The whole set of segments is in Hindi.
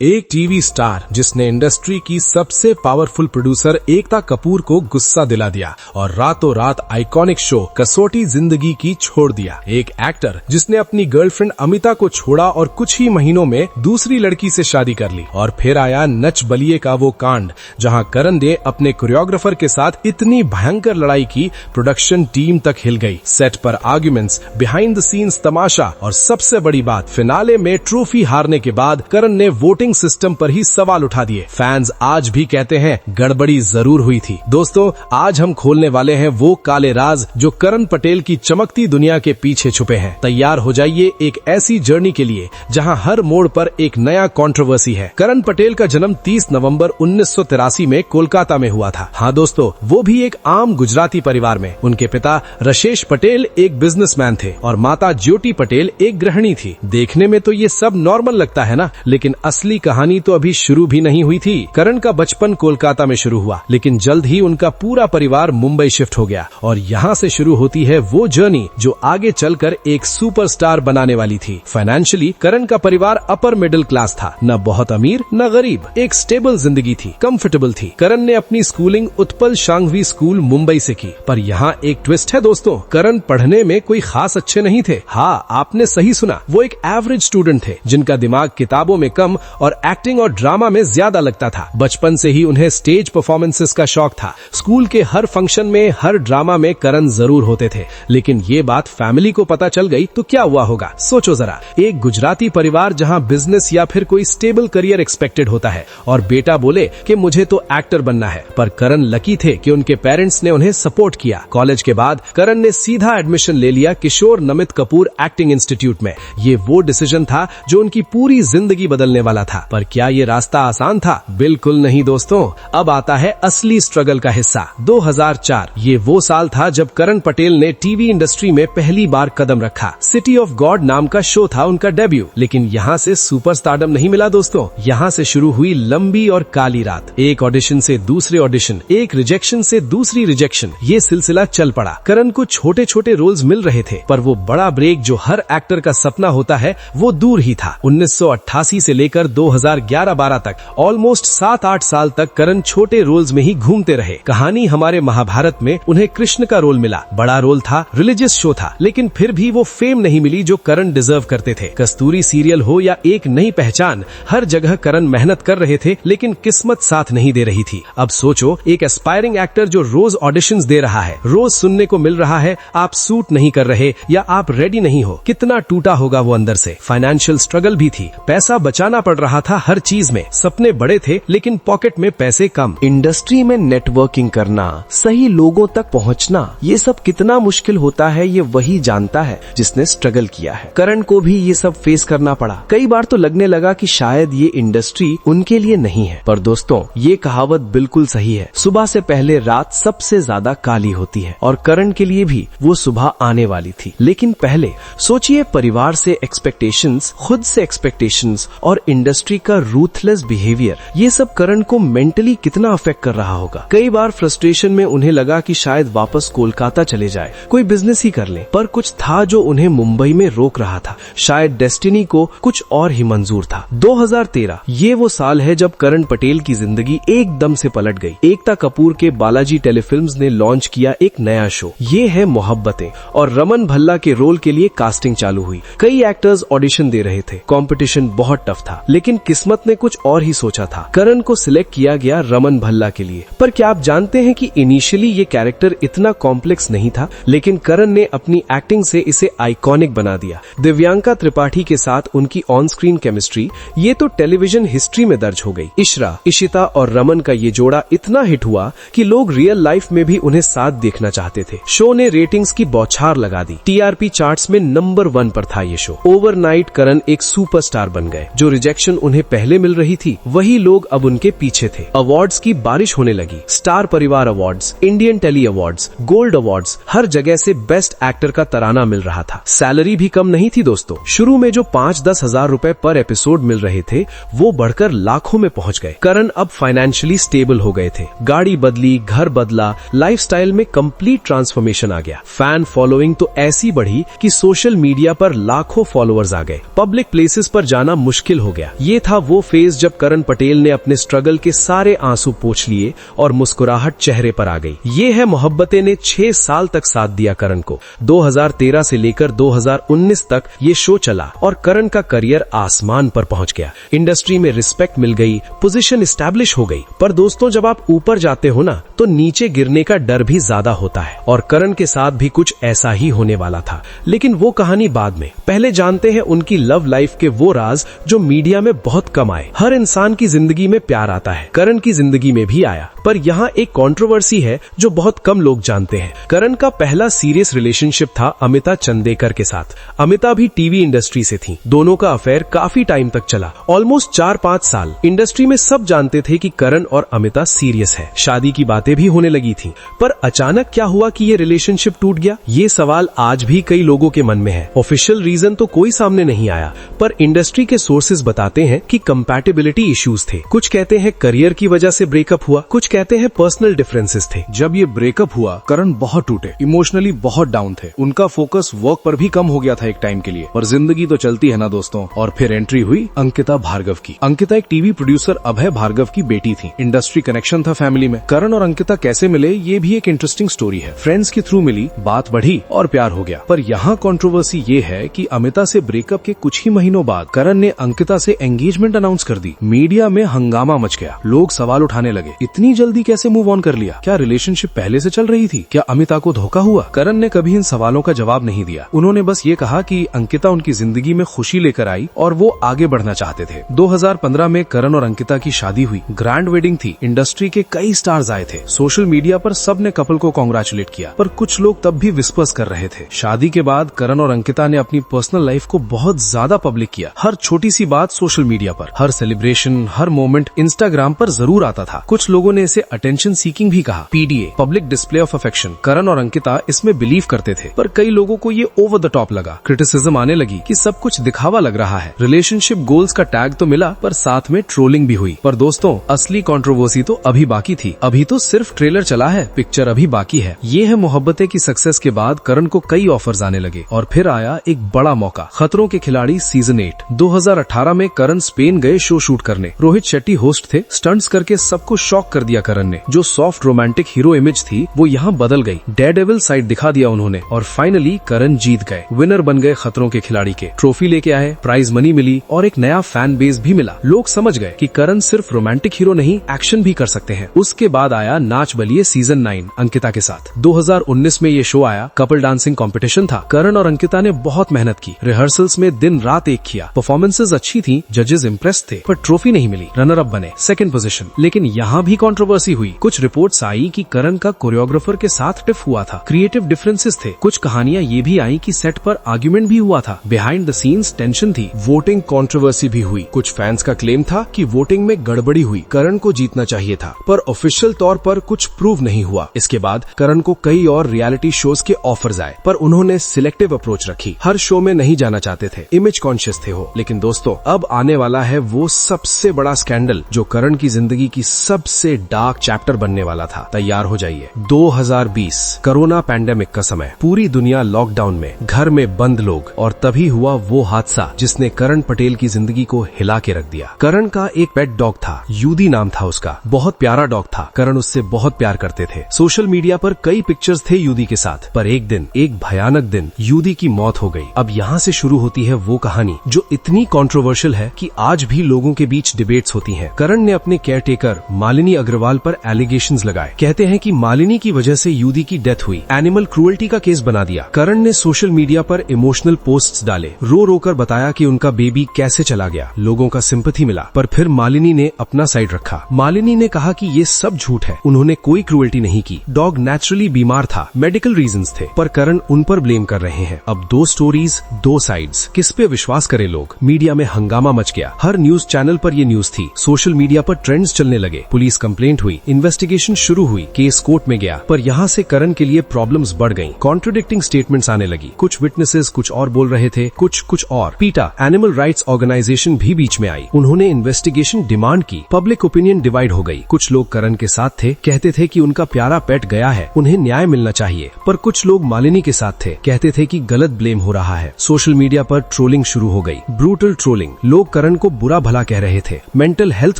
एक टीवी स्टार जिसने इंडस्ट्री की सबसे पावरफुल प्रोड्यूसर एकता कपूर को गुस्सा दिला दिया और रातों रात आइकॉनिक शो कसौटी जिंदगी की छोड़ दिया। एक एक्टर जिसने अपनी गर्लफ्रेंड अमिता को छोड़ा और कुछ ही महीनों में दूसरी लड़की से शादी कर ली। और फिर आया नच बलिए का वो कांड जहां करण ने अपने कोरियोग्राफर के साथ इतनी भयंकर लड़ाई की प्रोडक्शन टीम तक हिल गई। सेट पर आर्ग्यूमेंट्स, बिहाइंड द सीन्स तमाशा और सबसे बड़ी बात, फिनाले में ट्रॉफी हारने के बाद करण ने वोटिंग सिस्टम पर ही सवाल उठा दिए। फैंस आज भी कहते हैं गड़बड़ी जरूर हुई थी। दोस्तों, आज हम खोलने वाले हैं वो काले राज जो करण पटेल की चमकती दुनिया के पीछे छुपे हैं। तैयार हो जाइए एक ऐसी जर्नी के लिए जहां हर मोड़ पर एक नया कंट्रोवर्सी है। करण पटेल का जन्म 30 नवंबर 1983 में कोलकाता में हुआ था। हाँ दोस्तों, वो भी एक आम गुजराती परिवार में। उनके पिता रशेश पटेल एक बिजनेसमैन थे और माता ज्योति पटेल एक गृहिणी थी। देखने में तो ये सब नॉर्मल लगता है ना, लेकिन असली कहानी तो अभी शुरू भी नहीं हुई थी। करण का बचपन कोलकाता में शुरू हुआ, लेकिन जल्द ही उनका पूरा परिवार मुंबई शिफ्ट हो गया और यहाँ से शुरू होती है वो जर्नी जो आगे चलकर एक सुपरस्टार बनाने वाली थी। फाइनेंशियली करण का परिवार अपर मिडिल क्लास था, न बहुत अमीर न गरीब, एक स्टेबल जिंदगी थी, कंफर्टेबल थी। करण ने अपनी स्कूलिंग उत्पल शांघवी स्कूल मुंबई से की, पर यहाँ एक ट्विस्ट है दोस्तों, करण पढ़ने में कोई खास अच्छे नहीं थे। हाँ, आपने सही सुना, वो एक एवरेज स्टूडेंट थे जिनका दिमाग किताबों में कम और एक्टिंग और ड्रामा में ज्यादा लगता था। बचपन से ही उन्हें स्टेज परफॉर्मेंसेस का शौक था। स्कूल के हर फंक्शन में, हर ड्रामा में करण जरूर होते थे। लेकिन ये बात फैमिली को पता चल गई तो क्या हुआ होगा, सोचो जरा। एक गुजराती परिवार जहां बिजनेस या फिर कोई स्टेबल करियर एक्सपेक्टेड होता है और बेटा बोले कि मुझे तो एक्टर बनना है। पर करण लकी थे कि उनके पेरेंट्स ने उन्हें सपोर्ट किया। कॉलेज के बाद करण ने सीधा एडमिशन ले लिया किशोर नमित कपूर एक्टिंग इंस्टीट्यूट में। ये वो डिसीजन था जो उनकी पूरी जिंदगी बदलने वाला था। पर क्या ये रास्ता आसान था? बिल्कुल नहीं दोस्तों। अब आता है असली स्ट्रगल का हिस्सा। 2004 ये वो साल था जब करण पटेल ने टीवी इंडस्ट्री में पहली बार कदम रखा। सिटी ऑफ गॉड नाम का शो था उनका डेब्यू, लेकिन यहाँ से सुपरस्टारडम नहीं मिला दोस्तों। यहाँ से शुरू हुई लंबी और काली रात। एक ऑडिशन से दूसरे ऑडिशन, एक रिजेक्शन से दूसरी रिजेक्शन, ये सिलसिला चल पड़ा। करण को छोटे छोटे रोल्स मिल रहे थे, पर वो बड़ा ब्रेक जो हर एक्टर का सपना होता है वो दूर ही था। 1988 से लेकर 2011-12 तक ऑलमोस्ट 7-8 साल तक करण छोटे रोल्स में ही घूमते रहे। कहानी हमारे महाभारत में उन्हें कृष्ण का रोल मिला। बड़ा रोल था, रिलीजियस शो था, लेकिन फिर भी वो फेम नहीं मिली जो करण डिजर्व करते थे। कस्तूरी सीरियल हो या एक नई पहचान, हर जगह करण मेहनत कर रहे थे, लेकिन किस्मत साथ नहीं दे रही थी। अब सोचो, एक एस्पायरिंग एक्टर जो रोज ऑडिशंस दे रहा है, रोज सुनने को मिल रहा है आप सूट नहीं कर रहे या आप रेडी नहीं हो, कितना टूटा होगा वो अंदर से। फाइनेंशियल स्ट्रगल भी थी, पैसा बचाना पड़ रहा था हर चीज में। सपने बड़े थे लेकिन पॉकेट में पैसे कम। इंडस्ट्री में नेटवर्किंग करना, सही लोगों तक पहुंचना, ये सब कितना मुश्किल होता है ये वही जानता है जिसने स्ट्रगल किया है। करण को भी ये सब फेस करना पड़ा। कई बार तो लगने लगा कि शायद ये इंडस्ट्री उनके लिए नहीं है। पर दोस्तों, ये कहावत बिल्कुल सही है, सुबह से पहले रात सबसे ज्यादा काली होती है और करण के लिए भी वो सुबह आने वाली थी। लेकिन पहले सोचिए, परिवार से एक्सपेक्टेशंस, खुद से एक्सपेक्टेशंस और इंडस्ट्री का रूथलेस बिहेवियर, ये सब करण को मेंटली कितना अफेक्ट कर रहा होगा। कई बार फ्रस्ट्रेशन में उन्हें लगा कि शायद वापस कोलकाता चले जाए, कोई बिजनेस ही कर ले। पर कुछ था जो उन्हें मुंबई में रोक रहा था। शायद डेस्टिनी को कुछ और ही मंजूर था। 2013 ये वो साल है जब करण पटेल की जिंदगी एकदम से पलट गई। एकता कपूर के बालाजी टेलीफिल्म्स ने लॉन्च किया एक नया शो, ये है मोहब्बतें, और रमन भल्ला के रोल के लिए कास्टिंग चालू हुई। कई एक्टर्स ऑडिशन दे रहे थे, कंपटीशन बहुत टफ था, लेकिन किस्मत ने कुछ और ही सोचा था। करण को सिलेक्ट किया गया रमन भल्ला के लिए। पर क्या आप जानते हैं कि इनिशियली ये कैरेक्टर इतना कॉम्प्लेक्स नहीं था, लेकिन करण ने अपनी एक्टिंग से इसे आइकॉनिक बना दिया। दिव्यांका त्रिपाठी के साथ उनकी ऑन स्क्रीन केमिस्ट्री, ये तो टेलीविजन हिस्ट्री में दर्ज हो गई। इशरा, इशिता और रमन का ये जोड़ा इतना हिट हुआ कि लोग रियल लाइफ में भी उन्हें साथ देखना चाहते थे। शो ने रेटिंग्स की बौछार लगा दी। टीआरपी चार्ट्स में नंबर 1 पर था ये शो। ओवरनाइट करण एक सुपरस्टार बन गए। जो रिजेक्शन उन्हें पहले मिल रही थी, वही लोग अब उनके पीछे थे। अवार्ड्स की बारिश होने लगी। Star Parivaar awards, Indian Telly awards, gold awards, हर जगह से बेस्ट एक्टर का तराना मिल रहा था। सैलरी भी कम नहीं थी दोस्तों। शुरू में जो 5-10 हजार रुपए पर एपिसोड मिल रहे थे, वो बढ़कर लाखों में पहुंच गए। करण अब फाइनेंशियली स्टेबल हो गए थे। गाड़ी बदली, घर बदला, लाइफस्टाइल में कंप्लीट ट्रांसफॉर्मेशन आ गया। फैन फॉलोइंग तो ऐसी बढ़ी कि सोशल मीडिया पर लाखों फॉलोअर्स आ गए। पब्लिक प्लेसेस पर जाना मुश्किल हो गया। ये था वो फेज जब करण पटेल ने अपने स्ट्रगल के सारे आंसू पोंछ लिए और मुस्कुराहट चेहरे पर आ गई। ये है मोहब्बतें ने 6 साल तक साथ दिया करण को। 2013 से लेकर 2019 तक ये शो चला और करण का करियर आसमान पर पहुंच गया। इंडस्ट्री में रिस्पेक्ट मिल गई, पोजीशन एस्टैब्लिश हो गई। पर दोस्तों, जब आप ऊपर जाते हो ना, तो नीचे गिरने का डर भी ज्यादा होता है और करण के साथ भी कुछ ऐसा ही होने वाला था। लेकिन वो कहानी बाद में। पहले जानते हैं उनकी लव लाइफ के वो राज जो मीडिया में बहुत कम आए। हर इंसान की जिंदगी में प्यार आता है, करण की जिंदगी में भी आया। पर यहाँ एक कंट्रोवर्सी है जो बहुत कम लोग जानते हैं। करण का पहला सीरियस रिलेशनशिप था अमिता चंदेकर के साथ। अमिता भी टीवी इंडस्ट्री से थी। दोनों का अफेयर काफी टाइम तक चला, ऑलमोस्ट 4-5 साल। इंडस्ट्री में सब जानते थे कि करण और अमिता सीरियस है, शादी की बातें भी होने लगी थी। पर अचानक क्या हुआ कि ये रिलेशनशिप टूट गया? ये सवाल आज भी कई लोगों के मन में है। ऑफिशियल रीजन तो कोई सामने नहीं आया, पर इंडस्ट्री के सोर्सेज बताते हैं कि कंपैटिबिलिटी इश्यूज थे। कुछ कहते हैं करियर की वजह से ब्रेकअप हुआ, कुछ कहते हैं पर्सनल डिफरेंसेस थे। जब ये ब्रेकअप हुआ, करण बहुत टूटे, इमोशनली बहुत डाउन थे। उनका फोकस वर्क पर भी कम हो गया था एक टाइम के लिए। पर जिंदगी तो चलती है ना दोस्तों। और फिर एंट्री हुई अंकिता भार्गव की। अंकिता एक टीवी प्रोड्यूसर अभय भार्गव की बेटी थी। इंडस्ट्री कनेक्शन था फैमिली में। करण और अंकिता कैसे मिले, ये भी एक इंटरेस्टिंग स्टोरी है। फ्रेंड्स के थ्रू मिली, बात बढ़ी और प्यार हो गया। पर यहाँ कंट्रोवर्सी ये है कि अमिता से ब्रेकअप के कुछ ही महीनों बाद करण ने अंकिता से एंगेजमेंट अनाउंस कर दी। मीडिया में हंगामा मच गया, लोग सवाल उठाने लगे, इतनी जल्दी कैसे मूव ऑन कर लिया? क्या रिलेशनशिप पहले से चल रही थी? क्या अमिता को धोखा हुआ? करण ने कभी इन सवालों का जवाब नहीं दिया। उन्होंने बस ये कहा कि अंकिता उनकी जिंदगी में खुशी लेकर आई और वो आगे बढ़ना चाहते थे। 2015 में करण और अंकिता की शादी हुई। ग्रैंड वेडिंग थी। इंडस्ट्री के कई स्टार्स आए थे। सोशल मीडिया पर सबने कपल को कांग्रेचुलेट किया, पर कुछ लोग तब भी विस्पर्स कर रहे थे। शादी के बाद करण और अंकिता ने अपनी पर्सनल लाइफ को बहुत ज्यादा पब्लिक किया। हर छोटी सी बात सोशल मीडिया पर, हर सेलिब्रेशन, हर मोमेंट इंस्टाग्राम पर जरूर आता था। कुछ लोगों ने इसे अटेंशन सीकिंग भी कहा, PDA, public display of affection. Karan और अंकिता इसमें बिलीव करते थे, पर कई लोगों को ये ओवर द टॉप लगा। क्रिटिसिज्म आने लगी कि सब कुछ दिखावा लग रहा है। रिलेशनशिप गोल्स का टैग तो मिला, पर साथ में ट्रोलिंग भी हुई। पर दोस्तों, असली कंट्रोवर्सी तो अभी बाकी थी। अभी तो सिर्फ ट्रेलर चला है, पिक्चर अभी बाकी है। ये है मोहब्बतें की सक्सेस के बाद करण को कई ऑफर्स आने लगे और फिर आया एक बड़ा मौका, खतरों के खिलाड़ी सीजन 8। 2018 में करण स्पेन गए शो शूट करने। रोहित शेट्टी होस्ट थे। स्टंट्स करके सबको शॉक कर दिया करण ने। जो सॉफ्ट रोमांटिक हीरो इमेज थी वो यहाँ बदल गई। डेयरडेविल साइड दिखा दिया उन्होंने और फाइनली करण जीत गए, विनर बन गए खतरों के खिलाड़ी के। ट्रॉफी लेके आए, प्राइज मनी मिली और एक नया फैन बेस भी मिला। लोग समझ गए कि करण सिर्फ रोमांटिक हीरो नहीं, एक्शन भी कर सकते हैं। उसके बाद आया नाच बलिए सीजन 9 अंकिता के साथ। 2019 में ये शो आया। कपल डांसिंग कंपटीशन था। करण और अंकिता ने बहुत मेहनत की, रिहर्सल्स में दिन रात एक किया। परफॉर्मेंसेज अच्छी थी, जजेस इम्प्रेस थे, पर ट्रॉफी नहीं मिली। रनर अप बने, सेकंड पोजीशन। लेकिन यहाँ भी कंट्रोवर्सी हुई। कुछ रिपोर्ट्स आई कि करण का कोरियोग्राफर के साथ टिफ हुआ था, क्रिएटिव डिफरेंसेस थे। कुछ कहानियां ये भी आई कि सेट पर आर्ग्यूमेंट भी हुआ था, बिहाइंड द सीन्स टेंशन थी। वोटिंग कंट्रोवर्सी भी हुई। कुछ फैंस का क्लेम था कि वोटिंग में गड़बड़ी हुई, करण को जीतना चाहिए था, पर ऑफिशियल तौर पर कुछ प्रूव नहीं हुआ। इसके बाद करण को कई और रियलिटी शोज के ऑफर्स आए, पर उन्होंने सिलेक्टिव अप्रोच रखी। हर शो में नहीं जाना चाहते थे, इमेज कॉन्शियस थे वो। लेकिन दोस्तों, अब आने वाला है वो सबसे बड़ा स्कैंडल जो करण की जिंदगी की सबसे डार्क चैप्टर बनने वाला था। तैयार हो जाइए। 2020 कोरोना पैंडेमिक का समय, पूरी दुनिया लॉकडाउन में, घर में बंद लोग, और तभी हुआ वो हादसा जिसने करण पटेल की जिंदगी को हिला के रख दिया। करण का एक पेट डॉग था, यूदी नाम था उसका। बहुत प्यारा डॉग था, करण उससे बहुत प्यार करते थे। सोशल मीडिया पर कई पिक्चर्स थे यूदी के साथ, पर एक दिन, एक भयानक दिन, यूदी की मौत हो गई। अब यहाँ से शुरू होती है वो कहानी जो इतनी कंट्रोवर्शियल है कि आज भी लोगों के बीच डिबेट्स होती हैं। करण ने अपने केयरटेकर मालिनी अग्रवाल पर एलिगेशंस लगाए। कहते हैं कि मालिनी की वजह से यूदी की डेथ हुई। एनिमल क्रूएल्टी का केस बना दिया। करण ने सोशल मीडिया पर इमोशनल पोस्ट्स डाले, रो रो कर बताया कि उनका बेबी कैसे चला गया। लोगों का सिंपैथी मिला, पर फिर मालिनी ने अपना साइड रखा। मालिनी ने कहा कि ये सब झूठ है, उन्होंने कोई क्रूएल्टी नहीं की, डॉग नेचुरली बीमार था, मेडिकल रीजंस थे। पर करण उन पर ब्लेम कर रहे हैं। अब दो स्टोरीज, दो साइड्स, किस पे विश्वास करें लोग? मीडिया में हंगामा मच गया। हर न्यूज चैनल पर ये न्यूज थी। सोशल मीडिया पर ट्रेंड्स चलने लगे। पुलिस कंप्लेंट हुई, इन्वेस्टिगेशन शुरू हुई, केस कोर्ट में गया। पर यहाँ से करण के लिए प्रॉब्लम्स बढ़ गईं। कॉन्ट्रडिक्टिंग स्टेटमेंट्स आने लगी। कुछ विटनेसेस कुछ और बोल रहे थे, कुछ और। पीटा एनिमल राइट्स ऑर्गेनाइजेशन भी बीच में आई। उन्होंने इन्वेस्टिगेशन डिमांड की। पब्लिक ओपिनियन डिवाइड हो गई। कुछ लोग करण के साथ थे, कहते थे कि उनका प्यारा पेट गया है, उन्हें न्याय मिलना चाहिए। पर कुछ लोग मालिनी के साथ थे, कहते थे कि गलत ब्लेम हो रहा है। सोशल मीडिया पर ट्रोलिंग शुरू हो गई, ब्रूटल ट्रोलिंग। लोग करण को बुरा भला कह रहे थे, मेंटल हेल्थ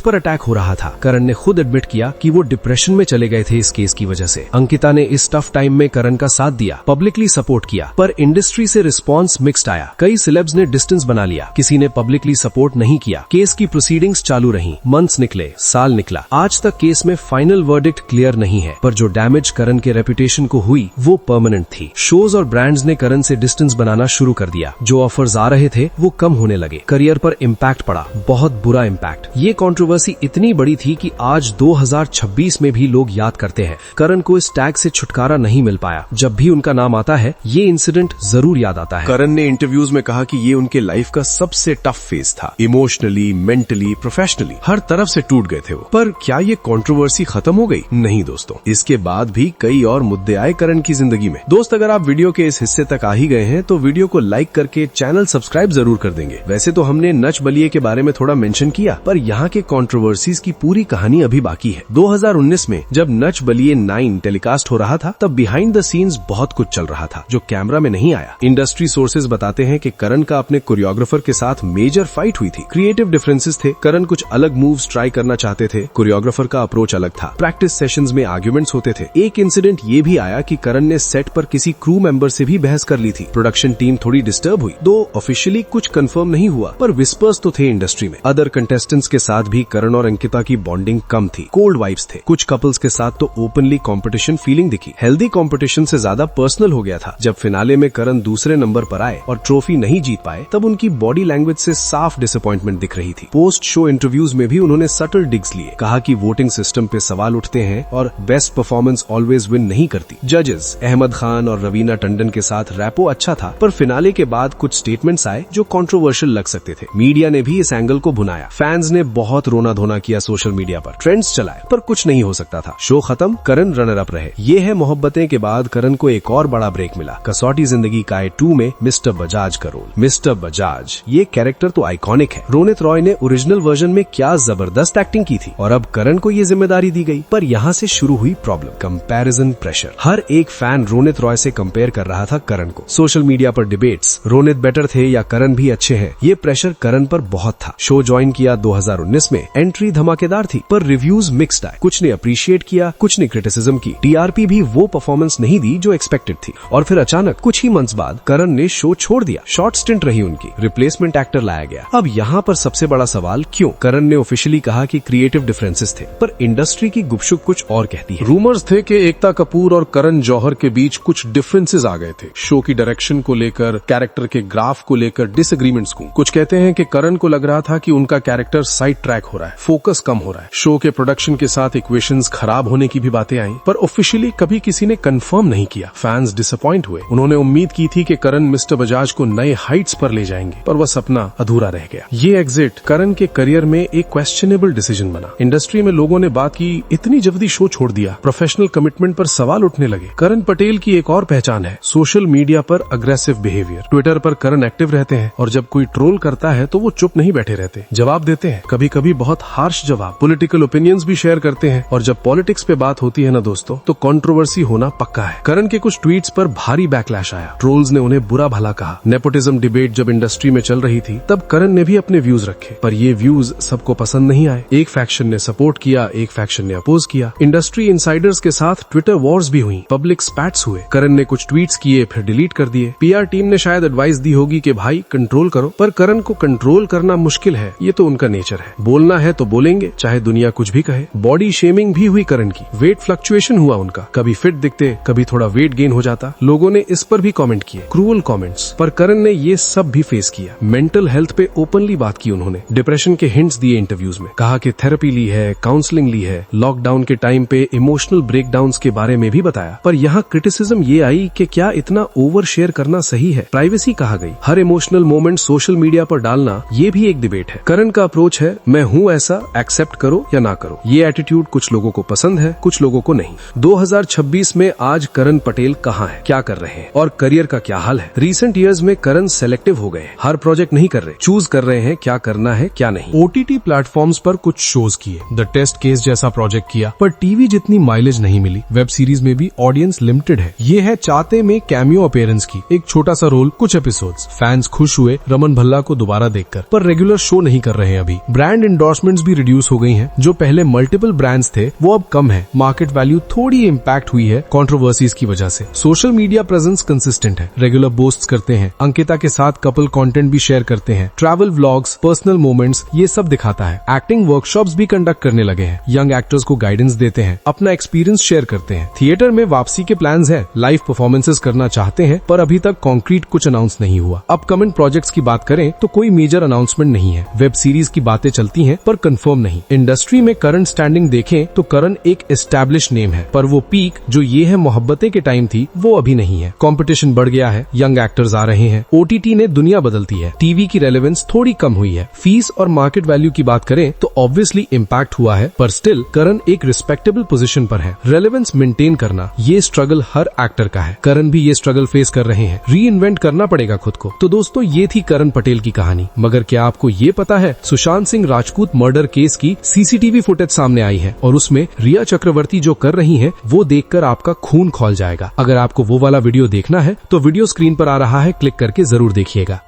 पर अटैक हो रहा था। करण ने खुद एडमिट किया कि वो डिप्रेशन में चले गए थे इस केस की वजह से। अंकिता ने इस टफ टाइम में करण का साथ दिया, पब्लिकली सपोर्ट किया, पर इंडस्ट्री से रिस्पॉन्स मिक्स्ड आया। कई सेलेब्स ने डिस्टेंस बना लिया, किसी ने पब्लिकली सपोर्ट नहीं किया। केस की प्रोसीडिंग्स चालू रही, मंथ्स निकले, साल निकला। आज तक केस में फाइनल वर्डिक्ट क्लियर नहीं है, पर जो डैमेज करण के रेपुटेशन को हुई वो परमानेंट थी। शोज और ब्रांड्स ने करण से डिस्टेंस बनाना शुरू कर दिया। जो ऑफर्स आ रहे थे वो कम होने लगे। करियर पर इम्पैक्ट पड़ा, बहुत बुरा इम्पैक्ट। ये कंट्रोवर्सी इतनी बड़ी थी कि आज 2026 में भी लोग याद करते हैं। करण को इस टैग से छुटकारा नहीं मिल पाया। जब भी उनका नाम आता है ये इंसिडेंट जरूर याद आता है। करण ने इंटरव्यूज में कहा कि ये उनके लाइफ का सबसे टफ फेज था। इमोशनली, मेंटली, प्रोफेशनली हर तरफ से टूट गए थे वो। पर क्या ये कंट्रोवर्सी खत्म हो गई? नहीं दोस्तों, इसके बाद भी कई और मुद्दे आए करण की जिंदगी में। दोस्त, अगर आप वीडियो के इस हिस्से तक आ ही गए हैं तो वीडियो को लाइक करके चैनल सब्सक्राइब जरूर कर देंगे। वैसे तो हमने नच बलिए के बारे में थोड़ा मेंशन किया, पर यहाँ के कंट्रोवर्सीज की पूरी कहानी अभी बाकी है। 2019 में जब नच बलिए 9 टेलीकास्ट हो रहा था तब बिहाइंड द सीन्स बहुत कुछ चल रहा था जो कैमरा में नहीं आया। इंडस्ट्री सोर्सेज बताते हैं कि करण का अपने कोरियोग्राफर के साथ मेजर फाइट हुई थी। क्रिएटिव डिफरेंसेस थे, करण कुछ अलग मूव्स ट्राई करना चाहते थे, कोरियोग्राफर का अप्रोच अलग था। प्रैक्टिस सेशंस में आर्ग्यूमेंट्स होते थे। एक इंसिडेंट ये भी आया कि करण ने सेट पर किसी क्रू मेंबर से भी बहस कर ली थी। प्रोडक्शन टीम थोड़ी डिस्टर्ब हुई। दो ऑफिशियली कुछ कंफर्म नहीं हुआ, पर विस्पर्स तो थे इंडस्ट्री में। अदर कंटेस्टेंट्स के साथ भी करण और अंकिता की बॉन्डिंग कम थी, कोल्ड वाइब्स थे। कुछ कपल्स के साथ तो ओपनली कंपटीशन फीलिंग दिखी। हेल्दी कंपटीशन से ज्यादा पर्सनल हो गया था। जब फिनाले में करण दूसरे नंबर पर आए और ट्रॉफी नहीं जीत पाए तब उनकी बॉडी लैंग्वेज से साफ डिसअपॉइंटमेंट दिख रही थी। पोस्ट शो इंटरव्यूज में भी उन्होंने सटल डिग्स लिए, कहा कि वोटिंग सिस्टम पे सवाल उठते हैं और बेस्ट परफॉर्मेंस ऑलवेज विन नहीं करती। जजेस अहमद खान और रवीना टंडन के साथ रैपो अच्छा था, पर फिनाले के बाद कुछ स्टेटमेंट्स आए जो कंट्रोवर्शियल लग सकते थे। मीडिया ने भी इस एंगल को भुनाया। फैंस ने बहुत रोना धोना किया सोशल मीडिया पर, ट्रेंड्स चलाए, पर कुछ नहीं हो सकता था। शो खत्म, करण रनर अप रहे। ये है मोहब्बतें के बाद करण को एक और बड़ा ब्रेक मिला। कसौटी जिंदगी का 2 में मिस्टर बजाज का रोल। मिस्टर बजाज ये कैरेक्टर तो आइकॉनिक है। रोनित रॉय ने ओरिजिनल वर्जन में क्या जबरदस्त एक्टिंग की थी और अब करण को ये जिम्मेदारी दी गई। पर यहाँ से शुरू हुई प्रॉब्लम, कंपैरिजन प्रेशर। हर एक फैन रोनित रॉय से कंपेयर कर रहा था करण को। सोशल मीडिया पर डिबेट्स, रोनित बेटर थे या करण भी अच्छे हैं, ये प्रेशर करण पर बहुत था। शो ज्वाइन किया 2019 में, एंट्री धमाकेदार थी, पर रिव्यूज मिक्स्ड आए। कुछ ने अप्रिशिएट किया, कुछ ने क्रिटिसिज्म की। टीआरपी भी वो परफॉर्मेंस नहीं दी जो एक्सपेक्टेड थी। और फिर अचानक कुछ ही मंथ्स बाद करण ने शो छोड़ दिया। शॉर्ट स्टिंट रही उनकी, रिप्लेसमेंट एक्टर लाया गया। अब यहाँ पर सबसे बड़ा सवाल, क्यों? करण ने ऑफिशियली कहा कि क्रिएटिव डिफरेंसेस थे, पर इंडस्ट्री की गुपशुप कुछ और कहती है। रूमर्स थे कि एकता कपूर और करण जौहर के बीच कुछ डिफरेंसेस आ गए थे, शो की डायरेक्शन को लेकर, कैरेक्टर के ग्राफ को लेकर डिसएग्रीमेंट्स को। कुछ कहते हैं कि करण को लग रहा था कि उनका कैरेक्टर साइड ट्रैक हो रहा है, फोकस कम हो रहा है। शो के प्रोडक्शन के साथ इक्वेशंस खराब होने की भी बातें आई, पर ऑफिशियली कभी किसी ने कंफर्म नहीं किया। फैंस डिसअपॉइंट हुए। उन्होंने उम्मीद की थी कि करण मिस्टर बजाज को नए हाइट्स पर ले जाएंगे, पर वह सपना अधूरा रह गया। ये एग्जिट करण के करियर में एक क्वेश्चनेबल डिसीजन बना। इंडस्ट्री में लोगों ने बात की, इतनी जल्दी शो छोड़ दिया, प्रोफेशनल कमिटमेंट पर सवाल उठने लगे। करण पटेल की एक और पहचान है, सोशल मीडिया पर अग्रेसिव बिहेवियर। ट्विटर पर करण एक्टिव रहते हैं और जब कोई ट्रोल करता है तो वो चुप नहीं बैठे रहते, जवाब देते हैं, कभी कभी बहुत हार्श जवाब। पॉलिटिकल ओपिनियंस भी शेयर करते हैं, और जब पॉलिटिक्स पे बात होती है ना दोस्तों, तो कंट्रोवर्सी होना पक्का है। करण के कुछ ट्वीट्स पर भारी बैकलैश आया। ट्रोल्स ने उन्हें बुरा भला कहा। नेपोटिज्म डिबेट जब इंडस्ट्री में चल रही थी तब करण ने भी अपने व्यूज रखे, पर ये व्यूज सबको पसंद नहीं आए। एक फैक्शन ने सपोर्ट किया, एक फैक्शन ने अपोज किया। इंडस्ट्री इनसाइडर्स के साथ ट्विटर वॉर्स भी हुई, पब्लिक स्पैट्स हुए। करण ने कुछ ट्वीट्स किए, फिर डिलीट कर दिए। पीआर टीम ने शायद एडवाइस दी होगी कि भाई कंट्रोल करो, पर करण को कंट्रोल करना मुश्किल है, ये तो उनका नेचर है। बोलना है तो बोलेंगे, चाहे दुनिया कुछ भी कहे। बॉडी शेमिंग भी हुई करण की, वेट फ्लक्चुएशन हुआ उनका, कभी फिट दिखते, कभी थोड़ा वेट गेन हो जाता। लोगों ने इस पर भी कमेंट किए, क्रूअल कमेंट्स, पर करण ने ये सब भी फेस किया। मेंटल हेल्थ पे ओपनली बात की उन्होंने, डिप्रेशन के हिंट्स दिए इंटरव्यूज में, कहा कि थेरेपी ली है, काउंसलिंग ली है। लॉकडाउन के टाइम पे इमोशनल ब्रेकडाउन्स के बारे में भी बताया। पर यहाँ क्रिटिसिज्म ये आई कि क्या इतना ओवर शेयर करना सही है? प्राइवेसी कहा गई। हर इमोशनल मोमेंट सोशल मीडिया पर डालना, ये भी एक डिबेट है। करण का अप्रोच है, मैं हूँ ऐसा, एक्सेप्ट करो या ना करो। ये एटीट्यूड कुछ लोगों को पसंद है, कुछ लोगों को नहीं। 2026 में आज करण पटेल कहाँ है, क्या कर रहे हैं और करियर का क्या हाल है? रिसेंट ईयर्स में करण सेलेक्टिव हो गए, हर प्रोजेक्ट नहीं कर रहे, चूज कर रहे हैं क्या करना है क्या नहीं। ओटीटी प्लेटफॉर्म्स पर कुछ शोज किए, द टेस्ट केस जैसा प्रोजेक्ट किया, दिया, पर टीवी जितनी माइलेज नहीं मिली। वेब सीरीज में भी ऑडियंस लिमिटेड है। ये है चाहते में कैमियो अपीयरेंस की, एक छोटा सा रोल, कुछ एपिसोड्स। फैंस खुश हुए रमन भल्ला को दोबारा देखकर, पर रेगुलर शो नहीं कर रहे हैं अभी। ब्रांड एंडोर्समेंट्स भी रिड्यूस हो गई हैं। जो पहले मल्टीपल ब्रांड्स थे वो अब कम है। मार्केट वैल्यू थोड़ी इम्पैक्ट हुई है कंट्रोवर्सीज की वजह से। सोशल मीडिया प्रेजेंस कंसिस्टेंट है, रेगुलर पोस्ट्स करते हैं, अंकिता के साथ कपल कंटेंट भी शेयर करते हैं, ट्रैवल व्लॉग्स, पर्सनल मोमेंट्स, ये सब दिखाता है। एक्टिंग वर्कशॉप्स भी कंडक्ट करने लगे हैं, यंग एक्टर्स को गाइडेंस देते हैं, अपना एक्सपीरियंस शेयर करते हैं। थिएटर में वापसी के प्लान्स है, लाइव परफॉर्मेंसेस करना चाहते हैं, पर अभी तक कॉन्क्रीट कुछ अनाउंस नहीं हुआ। अपकमिंग प्रोजेक्ट्स की बात करें तो कोई मेजर अनाउंसमेंट नहीं है। वेब सीरीज की बातें चलती हैं पर कंफर्म नहीं। इंडस्ट्री में करंट स्टैंडिंग देखें तो करण एक एस्टैब्लिश नेम है, पर वो पीक जो ये है मोहब्बतें के टाइम थी वो अभी नहीं है। कंपटीशन बढ़ गया है, यंग एक्टर्स आ रहे हैं, ओटीटी ने दुनिया बदलती है, टीवी की रेलेवेंस थोड़ी कम हुई है। फीस और मार्केट वैल्यू की बात करें तो ऑब्वियसली इम्पैक्ट हुआ है, पर स्टिल करण एक रिस्पेक्टेबल पोजीशन पर है। रेलेवेंस मेंटेन करना ये स्ट्रगल हर एक्टर का है। करण भी ये स्ट्रगल फेस कर रहे हैं, री इन्वेंट करना पड़ेगा खुद को। तो दोस्तों ये थी करण पटेल की कहानी। मगर क्या आपको ये पता है सुशांत सिंह राजपूत मर्डर केस की सीसीटीवी फुटेज सामने आई है और उसमें रिया चक्रवर्ती जो कर रही हैं वो देखकर आपका खून खौल जाएगा। अगर आपको वो वाला वीडियो देखना है तो वीडियो स्क्रीन पर आ रहा है, क्लिक करके जरूर देखिएगा।